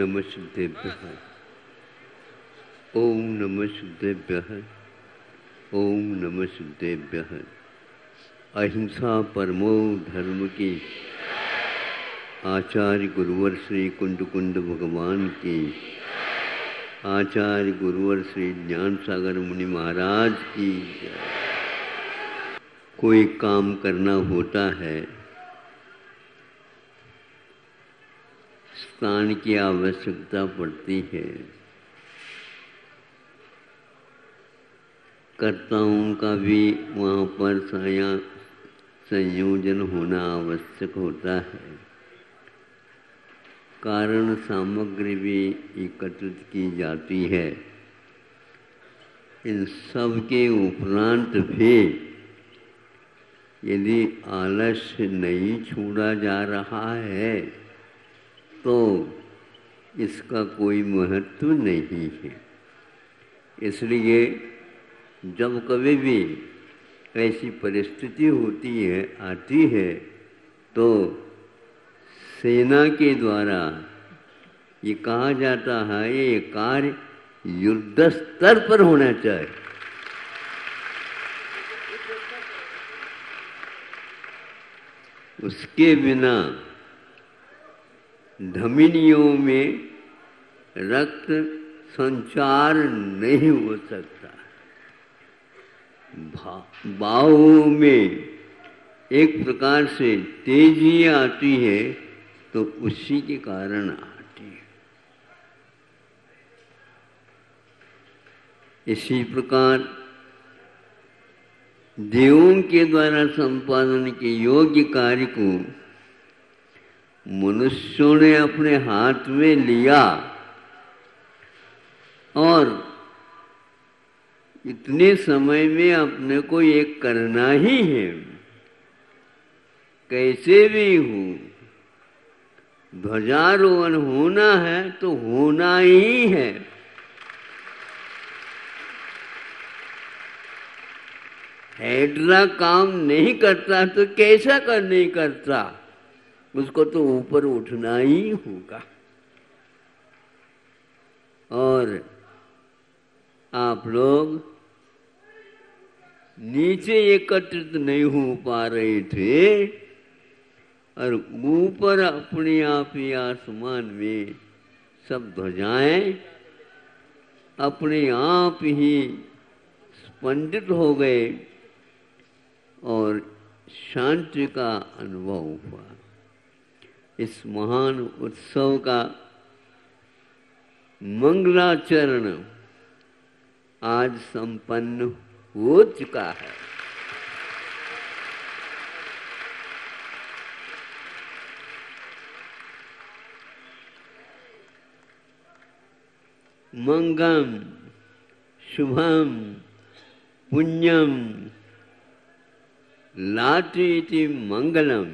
नमः सिद्धेभ्यः। ओम नमः सिद्धेभ्यः। ओम नमः सिद्धेभ्यः। अहिंसा परमो धर्म की। आचार्य गुरुवर श्री कुंड कुंड भगवान की। आचार्य गुरुवर श्री ज्ञान सागर मुनि महाराज की। कोई काम करना होता है, स्थान की आवश्यकता पड़ती है, कर्ताओं का भी वहाँ पर संयोजन होना आवश्यक होता है, कारण सामग्री भी एकत्रित की जाती है। इन सब के उपरांत भी यदि आलस्य नहीं छोड़ा जा रहा है तो इसका कोई महत्व नहीं है। इसलिए जब कभी भी ऐसी परिस्थिति होती है, आती है, तो सेना के द्वारा ये कहा जाता है ये कार्य युद्ध स्तर पर होना चाहिए। उसके बिना धमनियों में रक्त संचार नहीं हो सकता। बाहों में एक प्रकार से तेजी आती है तो उसी के कारण आती है। इसी प्रकार देवों के द्वारा संपादन के योग्य कार्य को मनुष्यों ने अपने हाथ में लिया और इतने समय में अपने को ये करना ही है, कैसे भी हो। ध्वजारोहण होना है तो होना ही है। हेड्रा काम नहीं करता तो कैसा कर नहीं करता, उसको तो ऊपर उठना ही होगा। और आप लोग नीचे एकत्रित नहीं हो पा रहे थे और ऊपर अपने आप ही आसमान में सब ध्वजाएं अपने आप ही स्पंदित हो गए और शांति का अनुभव हुआ। इस महान उत्सव का मंगलाचरण आज संपन्न हो चुका है। मंगलम शुभम पुण्यम लाति इति मंगलम,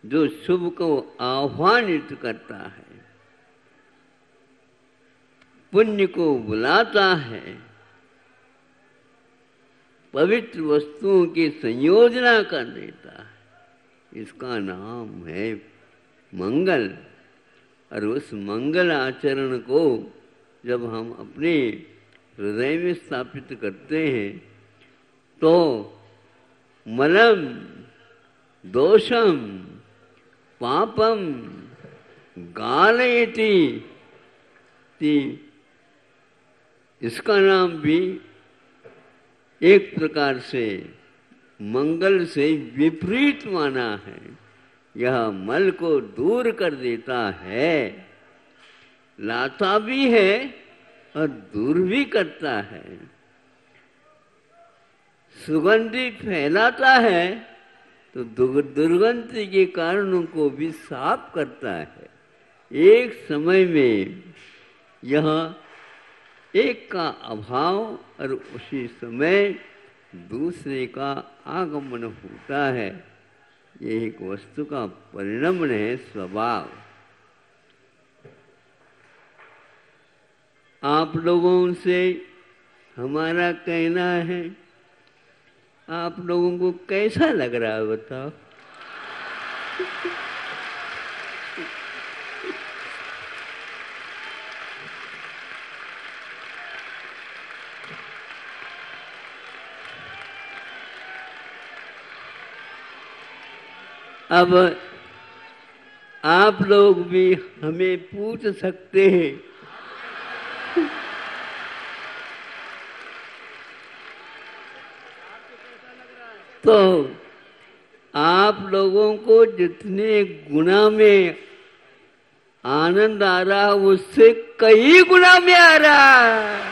जो शुभ को आह्वानित करता है, पुण्य को बुलाता है, पवित्र वस्तुओं की संयोजना कर देता है, इसका नाम है मंगल। और उस मंगल आचरण को जब हम अपने हृदय में स्थापित करते हैं तो मलम दोषम पापम गालयति, इसका नाम भी एक प्रकार से मंगल से विपरीत माना है। यह मल को दूर कर देता है, लाता भी है और दूर भी करता है। सुगंधि फैलाता है तो दुर्गंध के कारणों को भी साफ करता है। एक समय में यह एक का अभाव और उसी समय दूसरे का आगमन होता है। यह एक वस्तु का परिणमन है, स्वभाव। आप लोगों से हमारा कहना है, आप लोगों को कैसा लग रहा है बताओ? अब आप लोग भी हमें पूछ सकते हैं, तो आप लोगों को जितने गुना में आनंद आ रहा उससे कई गुना में आ रहा।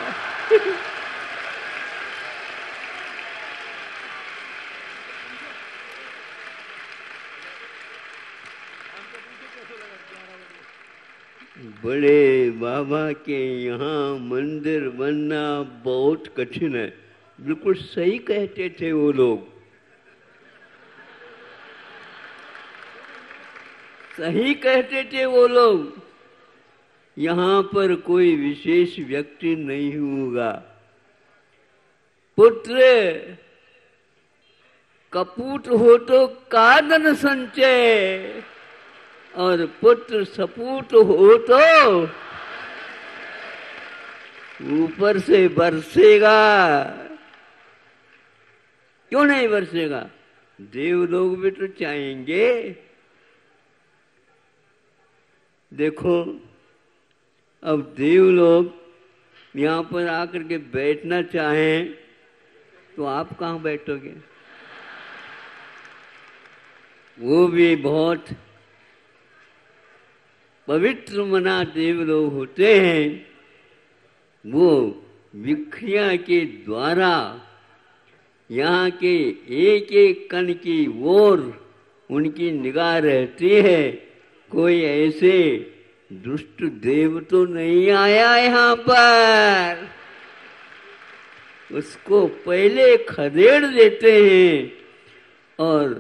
बड़े बाबा के यहाँ मंदिर बनना बहुत कठिन है। बिल्कुल सही कहते थे वो लोग, सही कहते थे वो लोग। यहाँ पर कोई विशेष व्यक्ति नहीं होगा। पुत्र कपूट हो तो कादन संचय, और पुत्र सपूत हो तो ऊपर से बरसेगा। क्यों नहीं बरसेगा? देवलोग भी तो चाहेंगे। देखो, अब देवलोग यहाँ पर आकर के बैठना चाहें तो आप कहाँ बैठोगे? वो भी बहुत पवित्र मना देवलोग होते हैं। वो विक्रिया के द्वारा यहाँ के एक एक कण की ओर उनकी निगाह रहती है। कोई ऐसे दुष्ट देव तो नहीं आया यहाँ पर। उसको पहले खदेड़ देते हैं और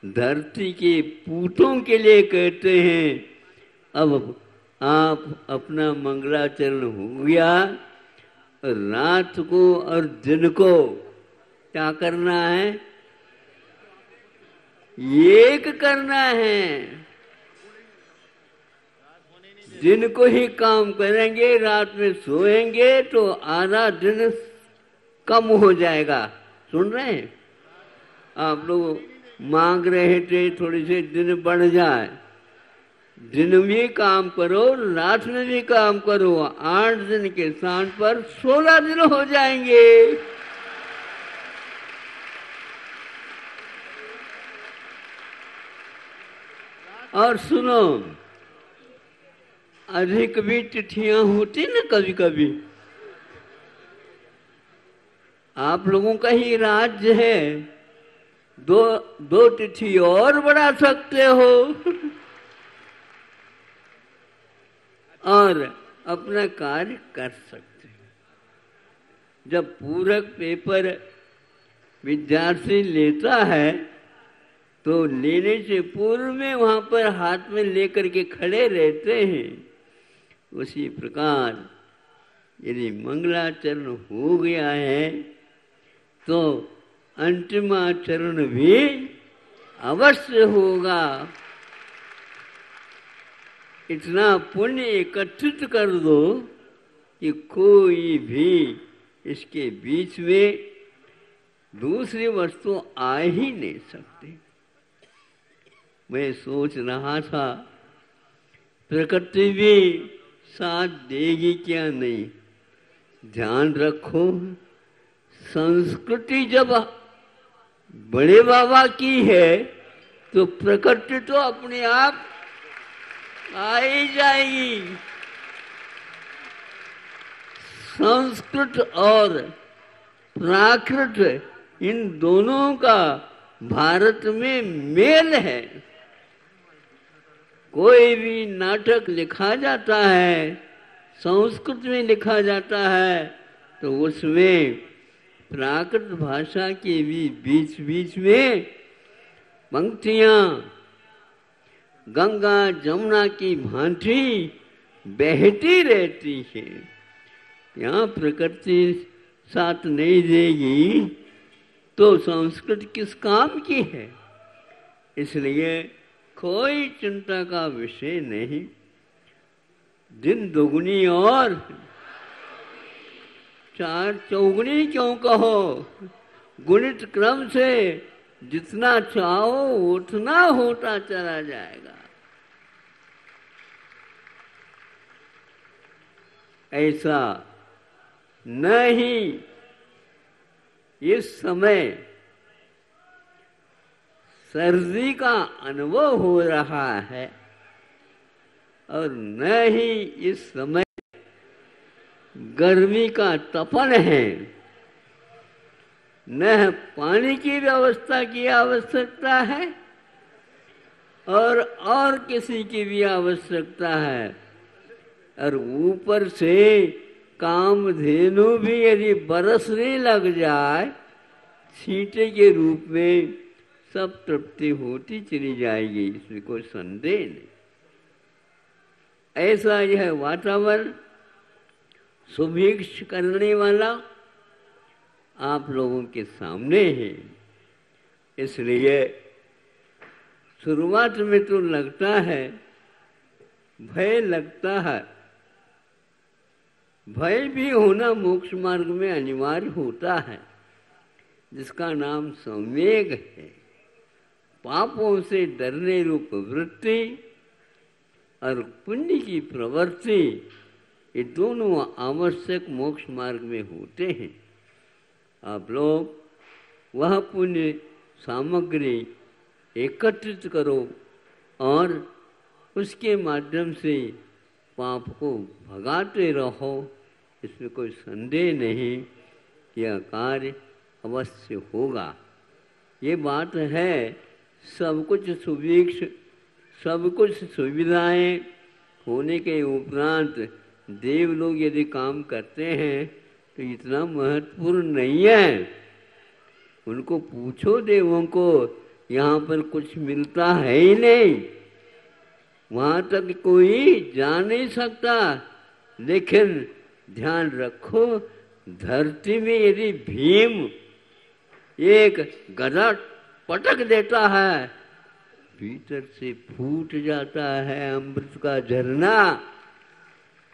धरती के पूतों के लिए कहते हैं, अब आप अपना मंगलाचरण हो गया, रात को और दिन को क्या करना है? एक करना है। दिन को ही काम करेंगे, रात में सोएंगे तो आधा दिन कम हो जाएगा। सुन रहे हैं? आप लोग मांग रहे थे थोड़ी से दिन बढ़ जाए। दिन में काम करो, रात में भी काम करो। 8 दिन के स्थान पर 16 दिन हो जाएंगे। और सुनो, अधिक भी तिथियां होती ना कभी कभी। आप लोगों का ही राज्य है, दो तिथि और बढ़ा सकते हो और अपना कार्य कर सकते हो। जब पूरक पेपर विद्यार्थी लेता है तो लेने से पूर्व में वहां पर हाथ में लेकर के खड़े रहते हैं। उसी प्रकार यदि मंगलाचरण हो गया है तो अंतिमाचरण भी अवश्य होगा। इतना पुण्य एकत्रित कर दो कि कोई भी इसके बीच में दूसरी वस्तु आ ही नहीं सकती। मैं सोच रहा था प्रकृति भी साथ देगी क्या नहीं। ध्यान रखो, संस्कृति जब बड़े बाबा की है तो प्रकृति तो अपने आप आ ही जाएगी। संस्कृत और प्राकृत इन दोनों का भारत में मेल है। कोई भी नाटक लिखा जाता है, संस्कृत में लिखा जाता है, तो उसमें प्राकृत भाषा के भी बीच बीच में पंक्तियां गंगा जमुना की भांति बहती रहती है। यहाँ प्रकृति साथ नहीं देगी तो संस्कृत किस काम की है। इसलिए कोई चिंता का विषय नहीं। दिन दुगनी और 4 चौगुनी क्यों कहो, गुणित क्रम से जितना चाहो उतना होता चला जाएगा। ऐसा नहीं इस समय सर्दी का अनुभव हो रहा है और न ही इस समय गर्मी का तपन है। न पानी की व्यवस्था की आवश्यकता है और किसी की भी आवश्यकता है। और ऊपर से कामधेनु भी यदि बरसने लग जाए छींटे के रूप में, सब तृप्ति होती चली जाएगी, इसमें कोई संदेह नहीं। ऐसा यह वातावरण सुभिक्ष करने वाला आप लोगों के सामने है। इसलिए शुरुआत में तो लगता है, भय लगता है। भय भी होना मोक्ष मार्ग में अनिवार्य होता है, जिसका नाम संवेग है। पापों से डरने रूप वृत्ति और पुण्य की प्रवृत्ति, ये दोनों आवश्यक मोक्ष मार्ग में होते हैं। आप लोग वह पुण्य सामग्री एकत्रित करो और उसके माध्यम से पाप को भगाते रहो, इसमें कोई संदेह नहीं। यह कार्य अवश्य होगा। ये बात है, सब कुछ सुभिक्ष, सब कुछ सुविधाएं होने के उपरांत देव लोग यदि काम करते हैं तो इतना महत्वपूर्ण नहीं है। उनको पूछो देवों को, यहाँ पर कुछ मिलता है ही नहीं, वहाँ तक कोई जा नहीं सकता। लेकिन ध्यान रखो, धरती में यदि भीम एक गदा पटक देता है, भीतर से फूट जाता है अमृत का झरना।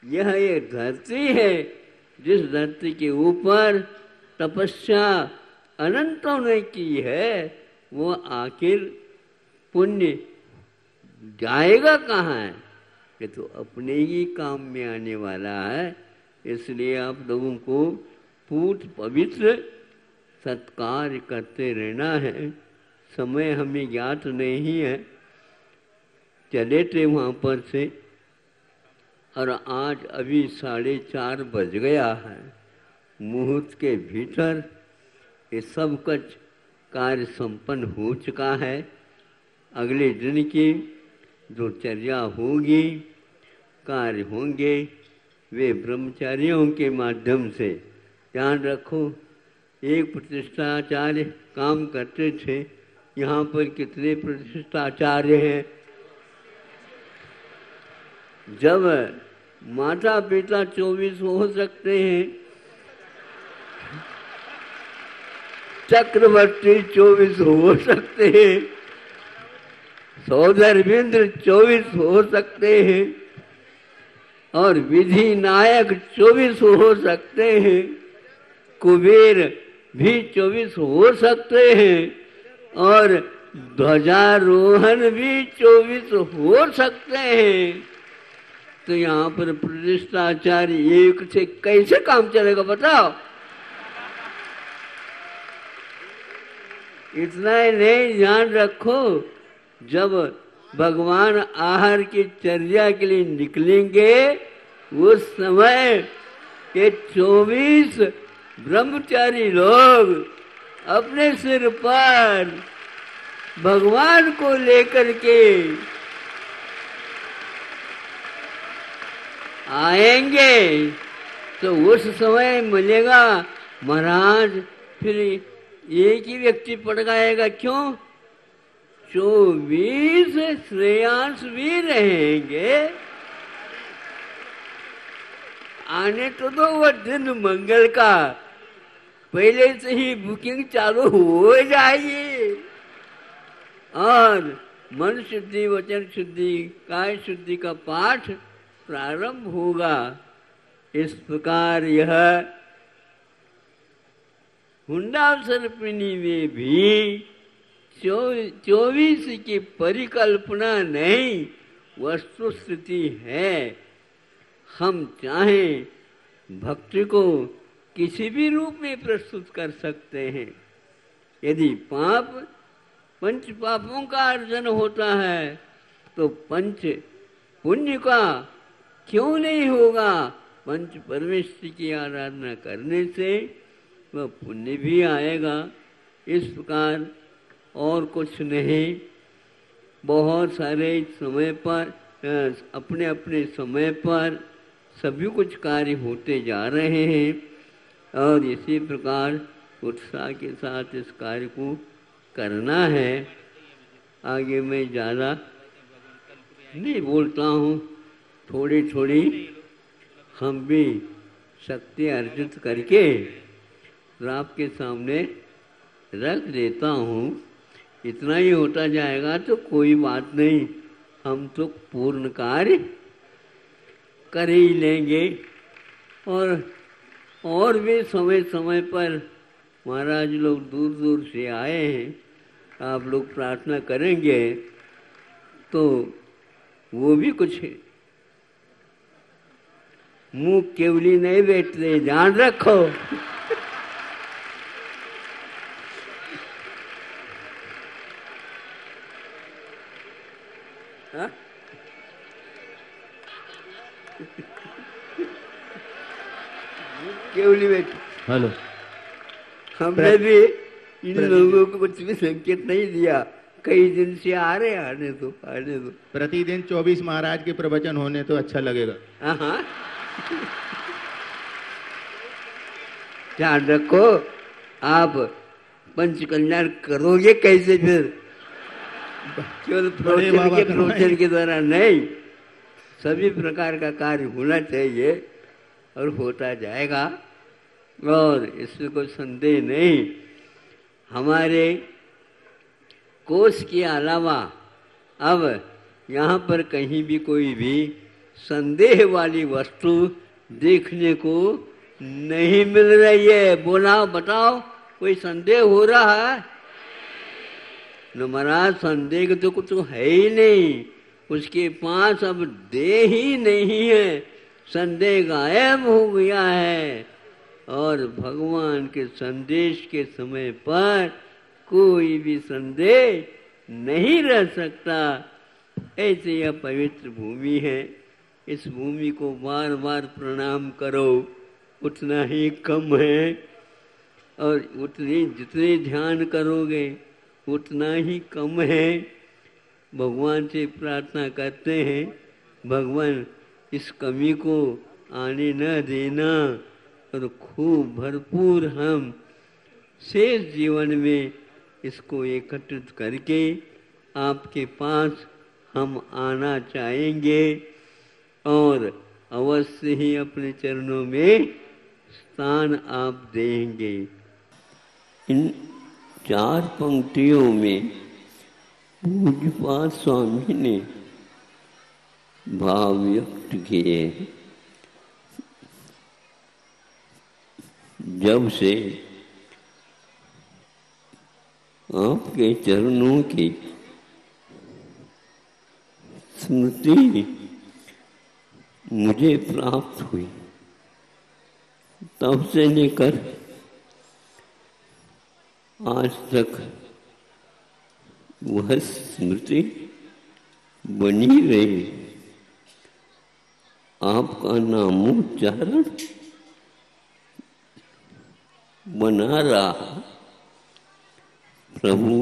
यह एक धरती है, जिस धरती के ऊपर तपस्या अनंतों ने की है, वो आखिर पुण्य जाएगा कहाँ है? ये तो अपने ही काम में आने वाला है। इसलिए आप लोगों को पूत पवित्र सत्कार करते रहना है। समय हमें ज्ञात नहीं है, चले थे वहाँ पर से और आज अभी 4:30 बज गया है। मुहूर्त के भीतर ये सब कुछ कार्य संपन्न हो चुका है। अगले दिन की जो चर्या होगी, कार्य होंगे, वे ब्रह्मचारियों के माध्यम से। ध्यान रखो, एक प्रतिष्ठाचार्य काम करते थे, यहाँ पर कितने प्रतिष्ठाचार्य हैं? जब माता पिता 24 हो सकते हैं, चक्रवर्ती 24 हो सकते हैं, सौधरविंद्र 24 हो सकते हैं और विधि नायक 24 हो सकते हैं, कुबेर भी 24 हो सकते हैं और ध्वजारोहण भी 24 हो सकते हैं। तो यहाँ पर प्रतिष्ठाचार्य एक से कैसे काम चलेगा बताओ? इतना ही नहीं, ध्यान रखो, जब भगवान आहार की चर्या के लिए निकलेंगे, उस समय के 24 ब्रह्मचारी लोग अपने सिर पर भगवान को लेकर के आएंगे। तो उस समय मिलेगा, महाराज फिर एक ही व्यक्ति पड़ जाएगा, क्यों? 24 श्रेयांश भी रहेंगे। आने तो दो वो दिन मंगल का, पहले से ही बुकिंग चालू हो जाएगी और मन शुद्धि, वचन शुद्धि, काय शुद्धि का पाठ प्रारंभ होगा। इस प्रकार यह हुंडा सर्पिणी में भी 24 की परिकल्पना नहीं, वस्तु स्थिति है। हम चाहें भक्ति को किसी भी रूप में प्रस्तुत कर सकते हैं। यदि पंच पापों का अर्जन होता है तो पंच पुण्य का क्यों नहीं होगा? पंच परमेश्वर की आराधना करने से वह पुण्य भी आएगा। इस प्रकार और कुछ नहीं, बहुत सारे समय पर अपने अपने समय पर सभी कुछ कार्य होते जा रहे हैं और इसी प्रकार उत्साह के साथ इस कार्य को करना है। आगे मैं ज़्यादा नहीं बोलता हूँ, थोड़ी थोड़ी हम भी शक्ति अर्जित करके आपके सामने रख देता हूँ। इतना ही होता जाएगा तो कोई बात नहीं, हम तो पूर्ण कार्य कर ही लेंगे। और भी समय समय पर महाराज लोग दूर दूर से आए हैं, आप लोग प्रार्थना करेंगे तो वो भी कुछ मुंह केवली नहीं बैठते, ध्यान रखो। हाँ? केवली बैठ। हेलो, हमने भी इन लोगों को कुछ भी संकेत नहीं दिया, कई दिन से आ रहे, आने दो आने दो। प्रतिदिन 24 महाराज के प्रवचन होने तो अच्छा लगेगा। हाँ, ध्यान रखो, आप पंच कल्याण करोगे कैसे फिर? केवल प्रवचन के प्रवचन के द्वारा नहीं, सभी प्रकार का कार्य होना चाहिए और होता जाएगा और इसमें कोई संदेह नहीं। हमारे कोष के अलावा अब यहाँ पर कहीं भी कोई भी संदेह वाली वस्तु देखने को नहीं मिल रही है। बोला, बताओ, कोई संदेह हो रहा है? न महाराज, संदेह तो कुछ है ही नहीं, उसके पास अब दे ही नहीं है, संदेह गायब हो गया है और भगवान के संदेश के समय पर कोई भी संदेह नहीं रह सकता। ऐसे यह पवित्र भूमि है, इस भूमि को बार बार प्रणाम करो, उतना ही कम है और जितने ध्यान करोगे उतना ही कम है। भगवान से प्रार्थना करते हैं, भगवान इस कमी को आने न देना और खूब भरपूर हम शेष जीवन में इसको एकत्रित करके आपके पास हम आना चाहेंगे और अवश्य ही अपने चरणों में स्थान आप देंगे। इन 4 पंक्तियों में पूज्यपाद स्वामी ने भाव व्यक्त किए। जब से आपके चरणों की स्मृति मुझे प्राप्त हुई, तब से लेकर आज तक वह स्मृति बनी रही। आपका नामोच्चारण बना रहा। प्रभु,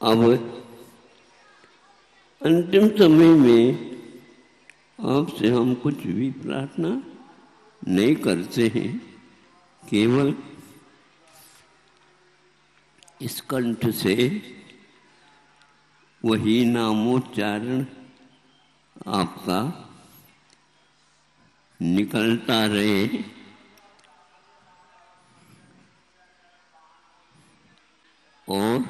अब अंतिम समय में आपसे हम कुछ भी प्रार्थना नहीं करते हैं, केवल इस कंठ से वही नामोच्चारण आपका निकलता रहे और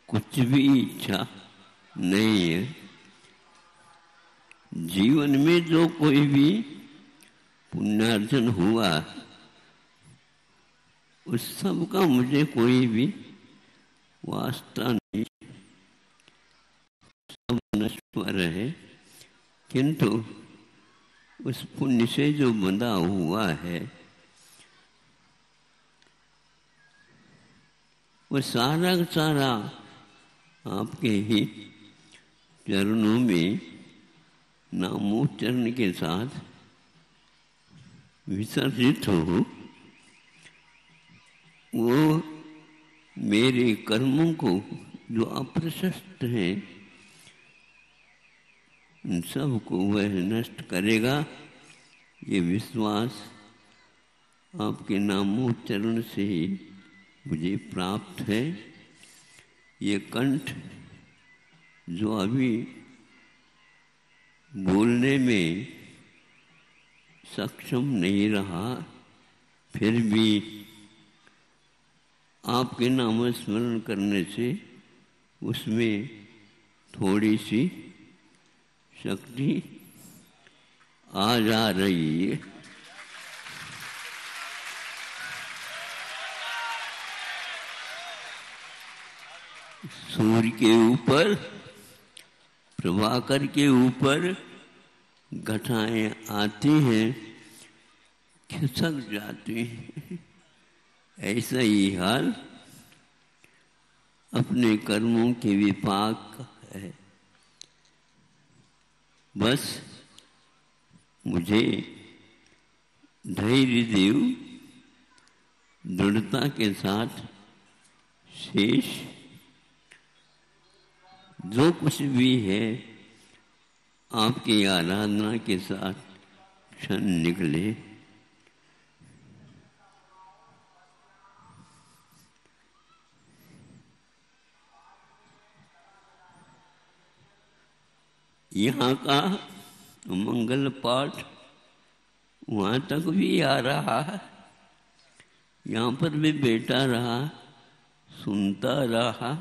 कुछ भी इच्छा नहीं है। जीवन में जो कोई भी पुण्यार्जन हुआ उस सब का मुझे कोई भी वास्ता नहीं, सब नश्वर है, किंतु उस पुण्य से जो बंधा हुआ है वो सारा का सारा आपके ही चरणों में नामोच्चारण के साथ विसर्जित हो। वो मेरे कर्मों को जो अप्रशस्त हैं उन सब को वह नष्ट करेगा, ये विश्वास आपके नामोच्चारण से ही मुझे प्राप्त है। ये कंठ जो अभी बोलने में सक्षम नहीं रहा, फिर भी आपके नाम स्मरण करने से उसमें थोड़ी सी शक्ति आ जा रही है। सूर्य के ऊपर, प्रभाकर के ऊपर घटाएं आती हैं, खिसक जाती हैं। ऐसा ही हाल अपने कर्मों के विपाक का है। बस मुझे धैर्य देव दृढ़ता के साथ शेष जो कुछ भी है आपकी आराधना के साथ क्षण निकले। यहाँ का मंगल पाठ वहाँ तक भी आ रहा है, यहाँ पर भी बैठा रहा, सुनता रहा,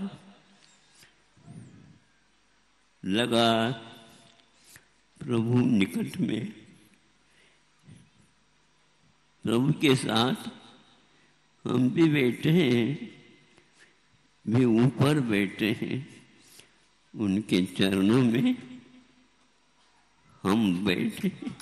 लगा प्रभु निकट में, प्रभु के साथ हम भी बैठे हैं, भी ऊपर बैठे हैं, उनके चरणों में हम बैठे हैं।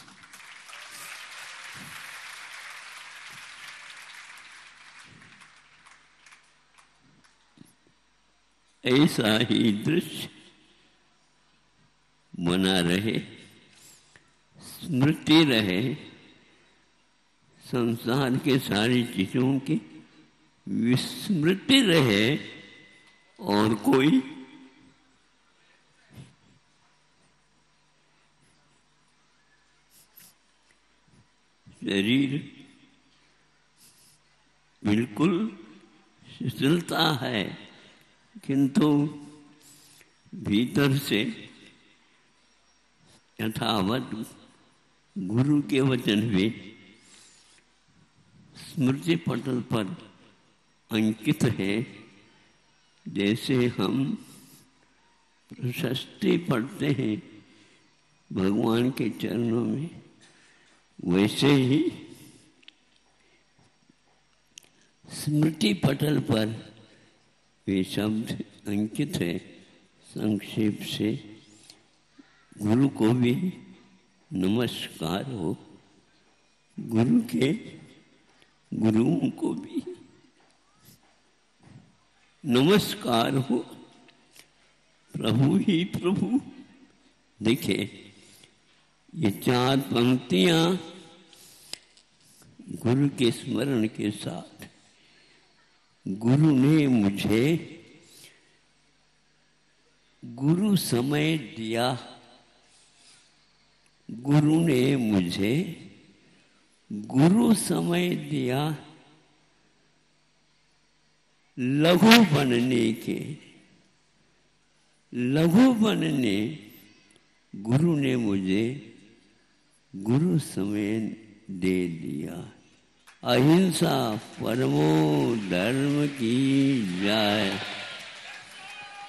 ऐसा ही दृश्य बना रहे, स्मृति रहे, संसार के सारी चीजों की विस्मृति रहे, और कोई शरीर बिल्कुल शिथिलता है, किंतु भीतर से यथावत गुरु के वचन भी स्मृति पटल पर अंकित है। जैसे हम प्रशस्ति पढ़ते हैं भगवान के चरणों में, वैसे ही स्मृति पटल पर वे शब्द अंकित है। संक्षेप से गुरु को भी नमस्कार हो, गुरु के गुरुओं को भी नमस्कार हो। प्रभु ही प्रभु। देखिए ये 4 पंक्तियां गुरु के स्मरण के साथ, गुरु ने मुझे गुरु समय दिया, गुरु ने मुझे गुरु समय दिया, लघु बनने के, लघु बनने गुरु ने मुझे गुरु समय दे दिया। अहिंसा परमो धर्म की जय।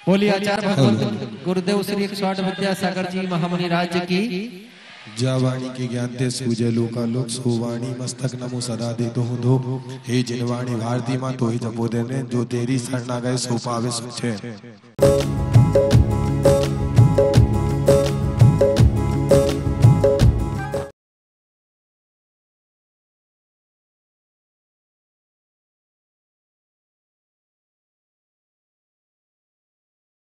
बोलिए आचार्य भगवत गुरुदेव श्री 108 विद्यासागर जी महामुनि राज्य की। जा वाणी के ज्ञान ते सूझे लोका लोक सो वाणी मस्तक नमो सदा दे तो हूँ धो हे जिन वाणी भारती माँ तो ही जपो देने जो तेरी शरण आ गए सो पावे सुचे।